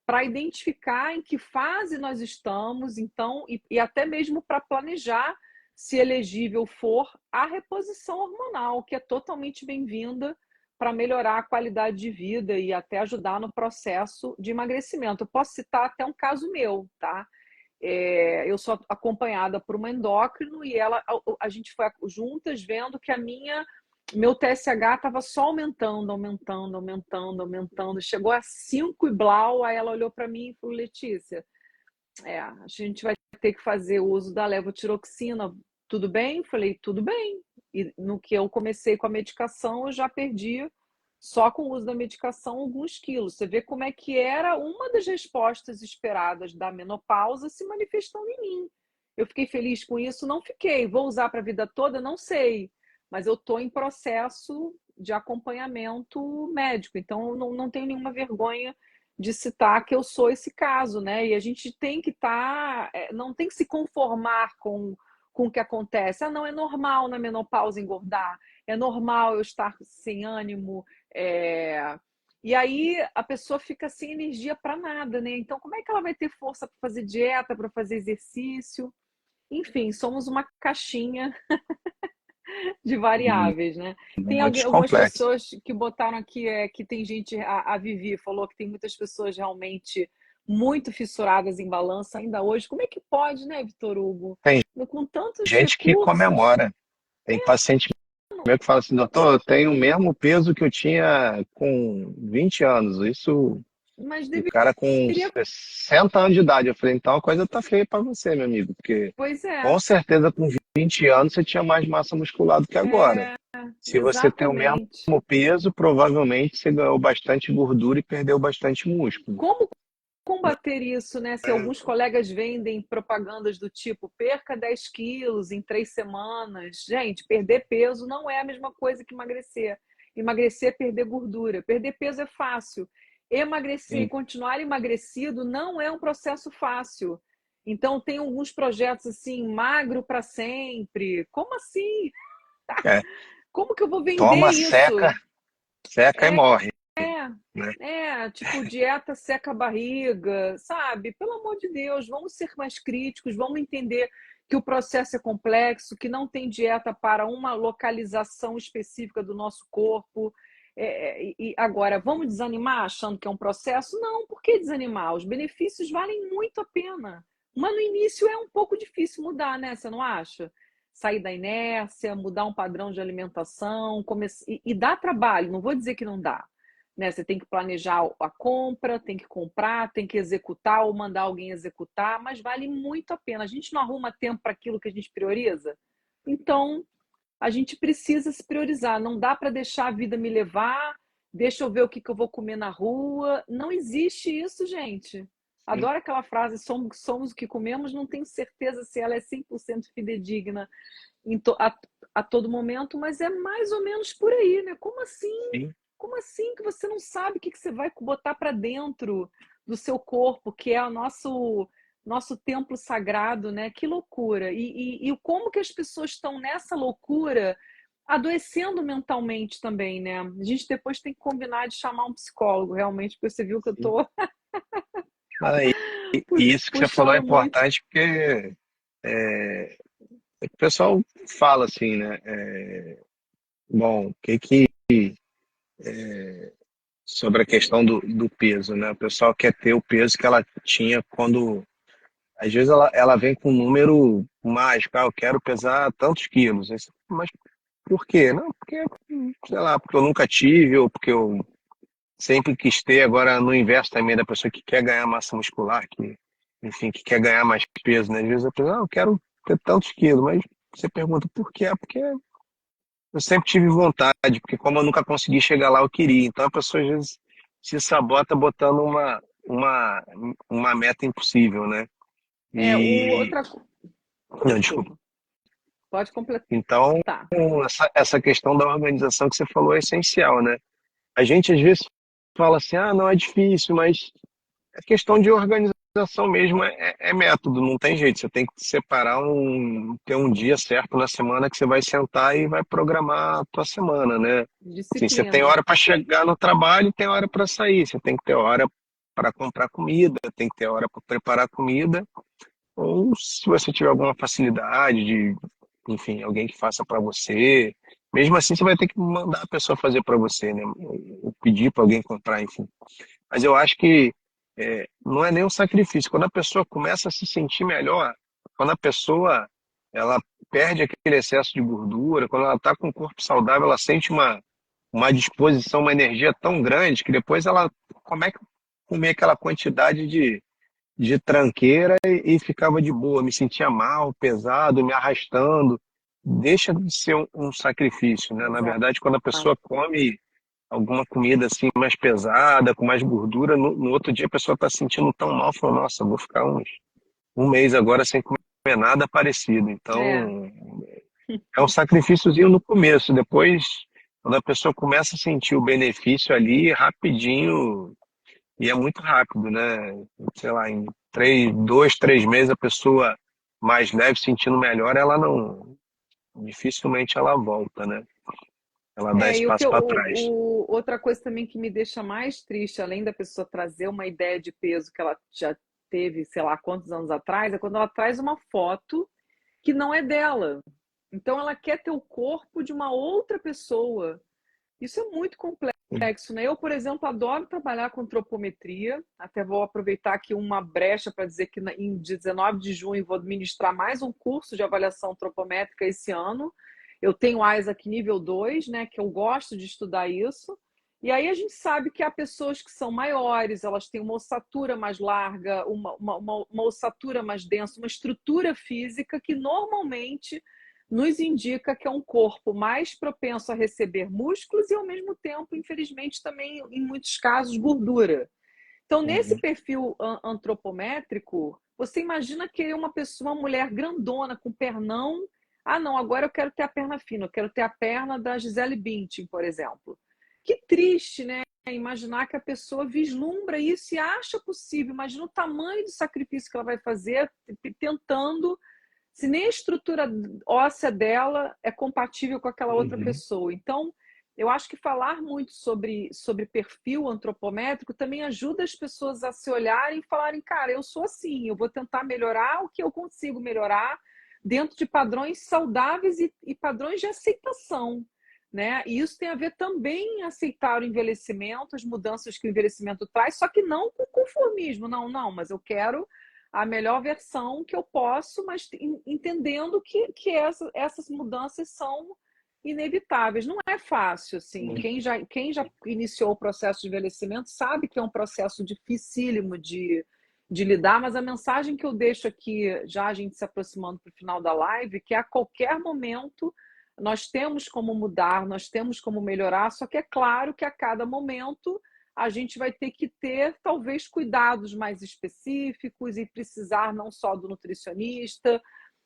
para identificar em que fase nós estamos, então, e até mesmo para planejar, se elegível for, a reposição hormonal, que é totalmente bem-vinda para melhorar a qualidade de vida e até ajudar no processo de emagrecimento. Eu posso citar até um caso meu, tá? Eu sou acompanhada por uma endócrino e a gente foi juntas vendo que meu TSH estava só aumentando. Chegou a 5 e blau, aí ela olhou para mim e falou, Letícia, a gente vai ter que fazer o uso da levotiroxina, tudo bem? Falei, tudo bem. E no que eu comecei com a medicação, eu já perdi, só com o uso da medicação, alguns quilos. Você vê como é que era uma das respostas esperadas da menopausa se manifestando em mim. Eu fiquei feliz com isso? Não fiquei. Vou usar para a vida toda? Não sei. Mas eu estou em processo de acompanhamento médico, então eu não tenho nenhuma vergonha de citar que eu sou esse caso, né? E a gente tem que não tem que se conformar com o que acontece. Não, é normal na menopausa engordar, é normal eu estar sem ânimo, e aí a pessoa fica sem energia para nada, né? Então, como é que ela vai ter força para fazer dieta, para fazer exercício? Enfim, somos uma caixinha de variáveis, né? Tem Muito algumas complexo. pessoas que botaram aqui que tem gente, a Vivi falou que tem muitas pessoas realmente muito fissuradas em balança ainda hoje. Como é que pode, né, Vitor Hugo? Tem Com tantos gente que recursos, comemora. Tem paciente meu que fala assim, doutor, eu tenho o mesmo peso que eu tinha com 20 anos. Isso, mas e o cara com deveria. 60 anos de idade. Eu falei, então a coisa tá feia para você, meu amigo, porque Pois é, com certeza com 20 anos você tinha mais massa muscular do que agora. é, Se você tem o mesmo exatamente. peso, provavelmente você ganhou bastante gordura e perdeu bastante músculo. Como combater isso, né? Se alguns colegas vendem propagandas do tipo perca 10 quilos em 3 semanas. Gente, perder peso não é a mesma coisa que emagrecer. Emagrecer é perder gordura. Perder peso é fácil. Emagrecer e Sim. continuar emagrecido não é um processo fácil. Então, tem alguns projetos assim, magro para sempre. Como assim? É. Como que eu vou vender Toma, isso? seca e morre, É, né? tipo, dieta seca a barriga, sabe? Pelo amor de Deus, vamos ser mais críticos, vamos entender que o processo é complexo, que não tem dieta para uma localização específica do nosso corpo. E agora, vamos desanimar achando que é um processo? Não, por que desanimar? Os benefícios valem muito a pena. Mas no início é um pouco difícil mudar, né? Você não acha? Sair da inércia, mudar um padrão de alimentação, e dá trabalho, não vou dizer que não dá. Né? Você tem que planejar a compra, tem que comprar, tem que executar ou mandar alguém executar, mas vale muito a pena. A gente não arruma tempo para aquilo que a gente prioriza? Então, a gente precisa se priorizar. Não dá para deixar a vida me levar, deixa eu ver o que eu vou comer na rua. Não existe isso, gente. Sim. Adoro aquela frase, somos o que comemos, não tenho certeza se ela é 100% fidedigna a todo momento, mas é mais ou menos por aí, né? Como assim? Sim. Como assim que você não sabe o que você vai botar para dentro do seu corpo, que é o nosso templo sagrado, né? Que loucura! E como que as pessoas estão nessa loucura, adoecendo mentalmente também, né? A gente depois tem que combinar de chamar um psicólogo, realmente, porque você viu que eu Sim. tô Ah, e isso que você falou é puxando muito. importante porque o pessoal fala assim, né? Bom, o que que sobre a questão do peso, né? O pessoal quer ter o peso que ela tinha quando. Às vezes ela vem com um número mágico, eu quero pesar tantos quilos. Mas por quê? Não, porque, sei lá, porque eu nunca tive, ou porque eu sempre quis ter, agora no inverso também da pessoa que quer ganhar massa muscular, que, enfim, que quer ganhar mais peso, né? Às vezes a pessoa, eu quero ter tantos quilos, mas você pergunta por quê? Porque eu sempre tive vontade, porque como eu nunca consegui chegar lá, eu queria. Então a pessoa às vezes se sabota botando uma, uma meta impossível, né? É, E. Não, desculpa. Desculpa, pode completar. Então, essa questão da organização que você falou é essencial, né? A gente às vezes fala assim, ah, não é difícil, mas é questão de organização mesmo, é método, não tem jeito. Você tem que separar ter um dia certo na semana que você vai sentar e vai programar a tua semana, né? Assim, você tem Disciplina. hora para chegar no trabalho e tem hora para sair. Você tem que ter hora para comprar comida, tem que ter hora para preparar comida. Ou se você tiver alguma facilidade de, enfim, alguém que faça para você, mesmo assim você vai ter que mandar a pessoa fazer para você, né? Ou pedir para alguém comprar, enfim. Mas eu acho que não é nem um sacrifício. Quando a pessoa começa a se sentir melhor, quando a pessoa ela perde aquele excesso de gordura, quando ela está com o corpo saudável, ela sente uma disposição, uma energia tão grande que depois ela começa a comer aquela quantidade de tranqueira e ficava de boa, me sentia mal, pesado, me arrastando. Deixa de ser um sacrifício, né? Na Exato. verdade, quando a pessoa come alguma comida assim mais pesada, com mais gordura, no outro dia a pessoa está se sentindo tão mal, fala, nossa, vou ficar um mês agora sem comer nada parecido. É, Então, é um sacrifíciozinho no começo, depois, quando a pessoa começa a sentir o benefício ali, rapidinho, e é muito rápido, né? Sei lá, em 2, 3 meses a pessoa mais leve, sentindo melhor, ela não, dificilmente ela volta, né? Ela dá esse e passo para trás. outra coisa também que me deixa mais triste, além da pessoa trazer uma ideia de peso que ela já teve, sei lá, quantos anos atrás, é quando ela traz uma foto que não é dela. Então ela quer ter o corpo de uma outra pessoa. Isso é muito complexo, né? Eu, por exemplo, adoro trabalhar com antropometria. Até vou aproveitar aqui uma brecha para dizer que em 19 de junho vou ministrar mais um curso de avaliação antropométrica esse ano. Eu tenho Isaac nível 2, né? Que eu gosto de estudar isso. E aí a gente sabe que há pessoas que são maiores, elas têm uma ossatura mais larga, uma ossatura mais densa, uma estrutura física que normalmente nos indica que é um corpo mais propenso a receber músculos e, ao mesmo tempo, infelizmente, também, em muitos casos, gordura. Então, nesse Uhum. perfil antropométrico, você imagina querer uma pessoa, uma mulher grandona, com pernão. Ah, não, agora eu quero ter a perna fina, eu quero ter a perna da Gisele Bündchen, por exemplo. Que triste, né? Imaginar que a pessoa vislumbra isso e acha possível. Imagina o tamanho do sacrifício que ela vai fazer tentando, se nem a estrutura óssea dela é compatível com aquela outra Uhum. pessoa. Então, eu acho que falar muito sobre perfil antropométrico também ajuda as pessoas a se olharem e falarem, cara, eu sou assim, eu vou tentar melhorar o que eu consigo melhorar dentro de padrões saudáveis e padrões de aceitação. né? E isso tem a ver também em aceitar o envelhecimento, as mudanças que o envelhecimento traz, só que não com conformismo, não, mas eu quero a melhor versão que eu posso, mas entendendo que essas mudanças são inevitáveis. Não é fácil, assim. Quem já iniciou o processo de envelhecimento sabe que é um processo dificílimo de lidar, mas a mensagem que eu deixo aqui, já a gente se aproximando para o final da live, que a qualquer momento nós temos como mudar, nós temos como melhorar, só que é claro que a cada momento a gente vai ter que ter, talvez, cuidados mais específicos e precisar não só do nutricionista.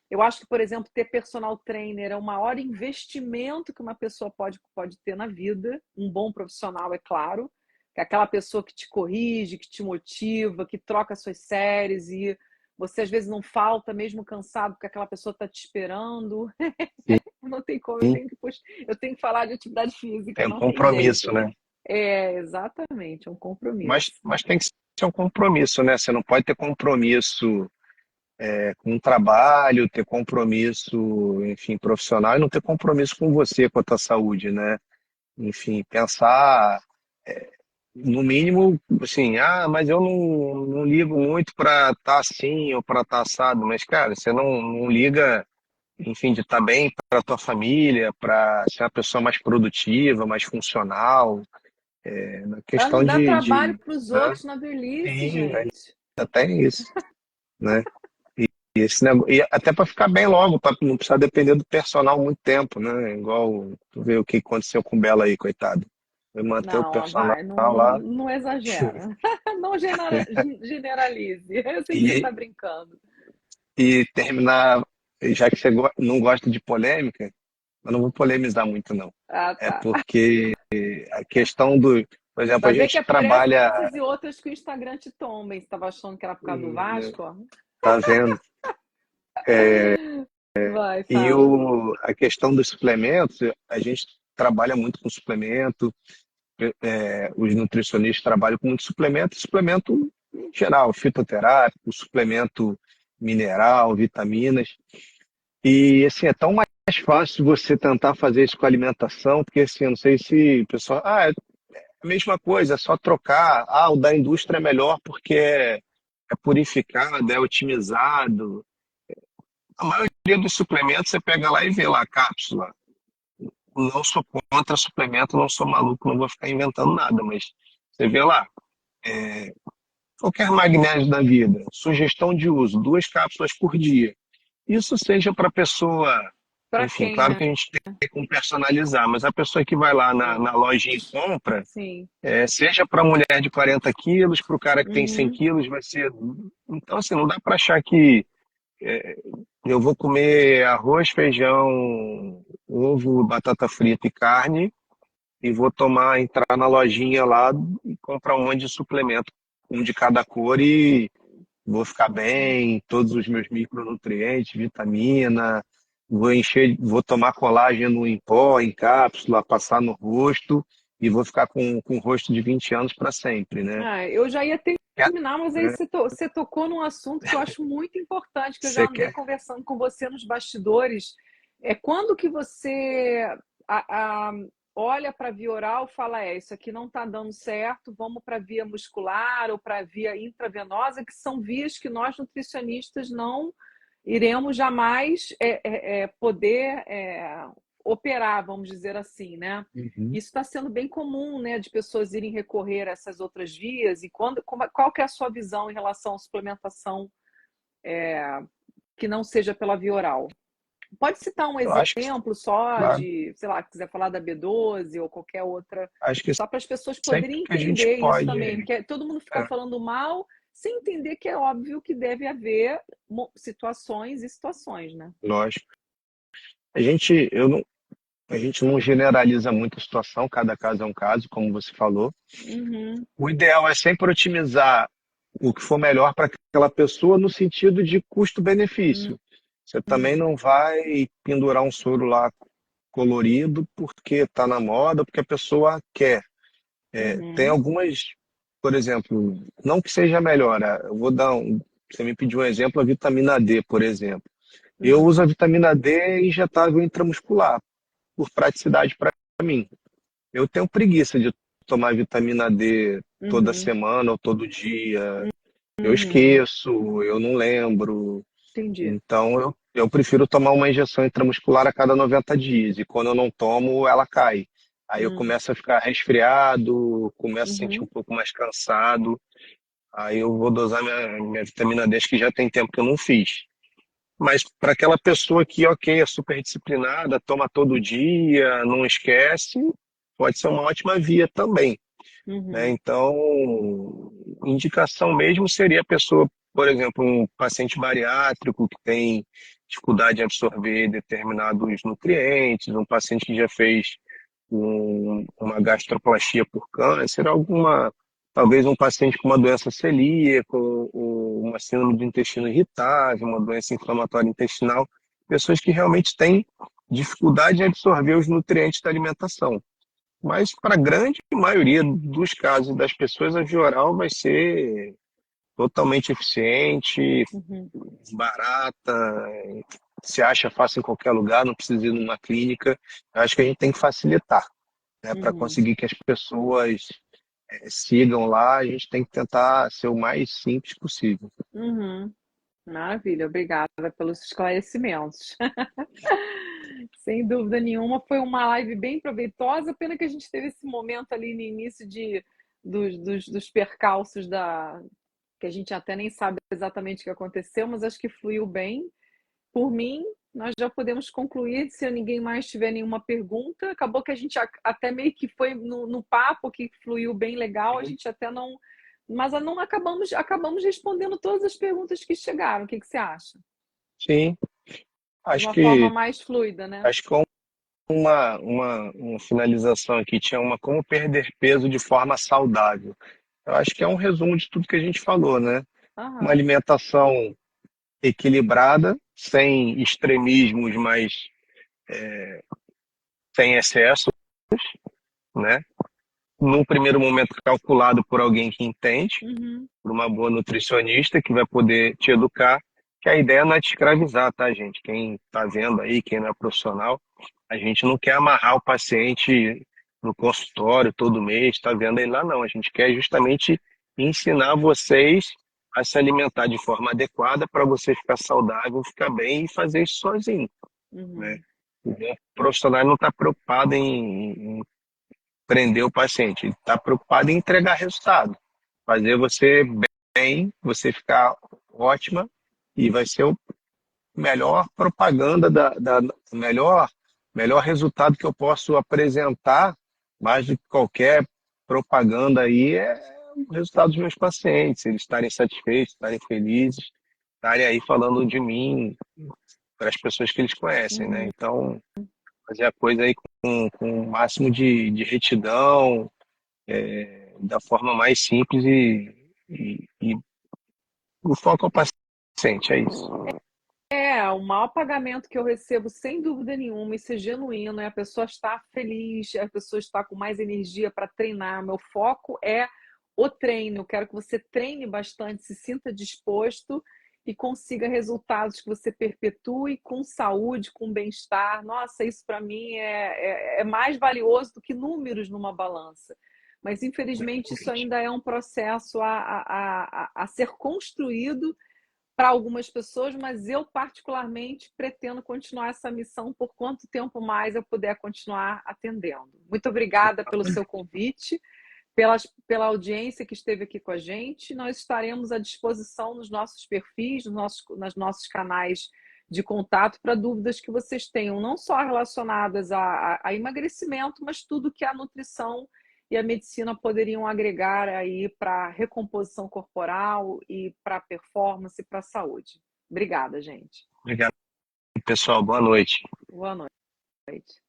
Eu acho que, por exemplo, ter personal trainer é o maior investimento que uma pessoa pode ter na vida. Um bom profissional, é claro, que é aquela pessoa que te corrige, que te motiva, que troca suas séries e você às vezes não falta, mesmo cansado, porque aquela pessoa está te esperando. Não tem como, eu tenho que falar de atividade física, Tem um não tem compromisso, jeito. né? É, exatamente, é um Mas, compromisso. mas tem que ser um compromisso, né? Você não pode ter compromisso com o trabalho, ter compromisso, enfim, profissional e não ter compromisso com você, com a tua saúde, né? Enfim, pensar no mínimo, assim, mas eu não ligo muito para estar assim ou para estar assado, mas, cara, você não liga, enfim, de estar bem para a tua família, para ser uma pessoa mais produtiva, mais funcional, na Para não questão dar de trabalho para os né? outros na velhice, Sim, gente. até isso, né? E esse negócio, e até para ficar bem logo, para não precisar depender do personal muito tempo, né? Igual tu vê o que aconteceu com o Bela aí, coitado. Foi manter o Não, personal vai, não, não, lá não exagera. Não generalize. Eu sei que você e, está brincando. e terminar, já que você não gosta de polêmica, eu não vou polemizar muito, não. Ah, É tá. porque a questão do, por exemplo, a Vai ver que gente é por trabalha, essas e outras que o Instagram te tomba, hein? Você estava achando que era por causa do Vasco, ó. tá vendo? Vai, E fala. a questão dos suplementos, a gente trabalha muito com suplemento, os nutricionistas trabalham com muito suplemento, suplemento em geral, fitoterápico, suplemento mineral, vitaminas. E assim, é tão mais fácil você tentar fazer isso com a alimentação, porque assim, eu não sei se o pessoal, é a mesma coisa, é só trocar. O da indústria é melhor porque é purificado, é otimizado. A maioria dos suplementos você pega lá e vê lá a cápsula. Não sou contra suplemento, não sou maluco, não vou ficar inventando nada, mas você vê lá, qualquer magnésio da vida, sugestão de uso, 2 cápsulas por dia. Isso seja para a pessoa, Para enfim, quem, claro né? que a gente tem como personalizar, mas a pessoa que vai lá na É, lojinha e compra, sim. seja para a mulher de 40 quilos, para o cara que tem 100 Uhum. quilos, vai ser. Então, assim, não dá para achar que eu vou comer arroz, feijão, ovo, batata frita e carne e vou entrar na lojinha lá e comprar um monte de suplemento, um de cada cor e vou ficar bem, todos os meus micronutrientes, vitamina, vou tomar colágeno em pó, em cápsula, passar no rosto e vou ficar com o rosto de 20 anos para sempre, né? Eu já ia Quer, terminar, mas aí né? você tocou num assunto que eu acho muito importante, que eu já Você andei quer? conversando com você nos bastidores. É quando que você olha para a via oral e fala, isso aqui não está dando certo, vamos para a via muscular ou para a via intravenosa, que são vias que nós nutricionistas não iremos jamais poder operar, vamos dizer assim, né? Uhum. Isso está sendo bem comum, né, de pessoas irem recorrer a essas outras vias. E qual que é a sua visão em relação à suplementação que não seja pela via oral? Pode citar um Eu acho que, exemplo só claro, de, sei lá, quiser falar da B12 ou qualquer outra, acho que só para as pessoas sempre poderem que a gente entender isso também, pode, porque todo mundo fica é, falando mal sem entender que é óbvio que deve haver situações e situações, né? lógico. A gente, eu não, a gente não generaliza muito a situação, cada caso é um caso, como você falou. Uhum, O ideal é sempre otimizar o que for melhor para aquela pessoa no sentido de custo-benefício. Você também uhum, não vai pendurar um soro lá colorido porque está na moda, porque a pessoa quer. Tem uhum, algumas, por exemplo, não que seja melhor, eu vou dar você me pediu um exemplo, a vitamina D, por exemplo. Eu uso a uhum, vitamina D injetável intramuscular, por praticidade para mim. Eu tenho preguiça de tomar vitamina D toda Uhum, semana ou todo dia. Eu uhum, esqueço, eu não lembro. entendi. Então, eu prefiro tomar uma injeção intramuscular a cada 90 dias. E quando eu não tomo, ela cai. Aí eu Hum, começo a ficar resfriado, começo a sentir um uhum, pouco mais cansado. Aí eu vou dosar minha vitamina D, acho que já tem tempo que eu não fiz. Mas para aquela pessoa que, ok, é super disciplinada, toma todo dia, não esquece, pode ser uma ótima via também, né? uhum, Então, indicação mesmo seria a pessoa, por exemplo, um paciente bariátrico que tem dificuldade em absorver determinados nutrientes, um paciente que já fez uma gastroplastia por câncer, talvez um paciente com uma doença celíaca, ou uma síndrome do intestino irritável, uma doença inflamatória intestinal, pessoas que realmente têm dificuldade em absorver os nutrientes da alimentação. Mas para a grande maioria dos casos das pessoas, a via oral vai ser totalmente eficiente, uhum, barata, se acha fácil em qualquer lugar, não precisa ir numa clínica. Eu acho que a gente tem que facilitar, né, para uhum, conseguir que as pessoas sigam lá, a gente tem que tentar ser o mais simples possível. uhum. Maravilha, obrigada pelos esclarecimentos. Sem dúvida nenhuma, foi uma live bem proveitosa. Pena que a gente teve esse momento ali no início dos percalços que a gente até nem sabe exatamente o que aconteceu, mas acho que fluiu bem. Por mim, nós já podemos concluir. Se ninguém mais tiver nenhuma pergunta, acabou que a gente até meio que foi no papo que fluiu bem legal. A gente até não, mas não acabamos respondendo todas as perguntas que chegaram. O que que você acha? Sim, De acho uma forma que mais fluida, né? acho que uma finalização aqui tinha uma como perder peso de forma saudável. Eu acho que é um resumo de tudo que a gente falou, né? Uma Aham. alimentação equilibrada, sem extremismos, mas sem excesso, né? Num primeiro momento calculado por alguém que entende, Uhum. por uma boa nutricionista que vai poder te educar, que a ideia não é te escravizar, tá, gente? Quem está vendo aí, quem não é profissional, a gente não quer amarrar o paciente no consultório todo mês, tá vendo ele lá, não. A gente quer justamente ensinar vocês a se alimentar de forma adequada para você ficar saudável, ficar bem e fazer isso sozinho, né? Uhum. O bom profissional não está preocupado em prender o paciente, ele está preocupado em entregar resultado, fazer você bem, você ficar ótima e vai ser o melhor propaganda melhor resultado que eu posso apresentar, mais do que qualquer propaganda aí, é o resultado dos meus pacientes, eles estarem satisfeitos, estarem felizes, estarem aí falando de mim para as pessoas que eles conhecem, né? Uhum. Então, fazer a coisa aí com o máximo de retidão, da forma mais simples e o foco é o paciente, é isso. O maior pagamento que eu recebo, sem dúvida nenhuma, isso é genuíno, é a pessoa estar feliz, a pessoa estar com mais energia para treinar. Meu foco é o treino. Eu quero que você treine bastante, se sinta disposto e consiga resultados que você perpetue com saúde, com bem-estar. Nossa, isso para mim é mais valioso do que números numa balança. Mas, infelizmente, isso ainda é um processo a ser construído para algumas pessoas, mas eu particularmente pretendo continuar essa missão por quanto tempo mais eu puder continuar atendendo. Muito obrigada pelo seu convite, pela audiência que esteve aqui com a gente. Nós estaremos à disposição nos nossos perfis, nos nossos canais de contato para dúvidas que vocês tenham, não só relacionadas a emagrecimento, mas tudo que a nutrição e a medicina poderiam agregar aí para recomposição corporal e para performance e para a saúde. Obrigada, gente. Obrigado, pessoal. Boa noite. Boa noite.